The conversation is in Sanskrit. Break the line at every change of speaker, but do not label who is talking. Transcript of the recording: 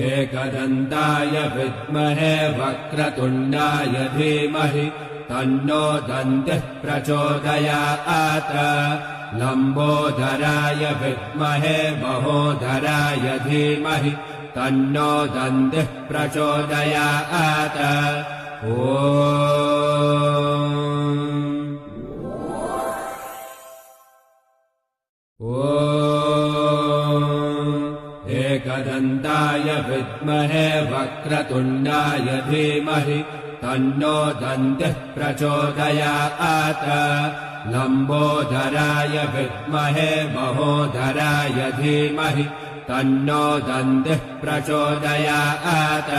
एकदन्ताय विद्महे वक्रतुण्डाय धीमहि तन्नो दन्तिः प्रचोदयात् लम्बोदराय विद्महे महोदराय धीमहि तन्नो दन्तिः प्रचोदयात् एकदन्ताय विद्महे वक्रतुण्डाय धीमहि तन्नो दन्तिः प्रचोदयात् लम्बोदराय विद्महे महोदराय धीमहि तन्नो दन्तिः प्रचोदयात्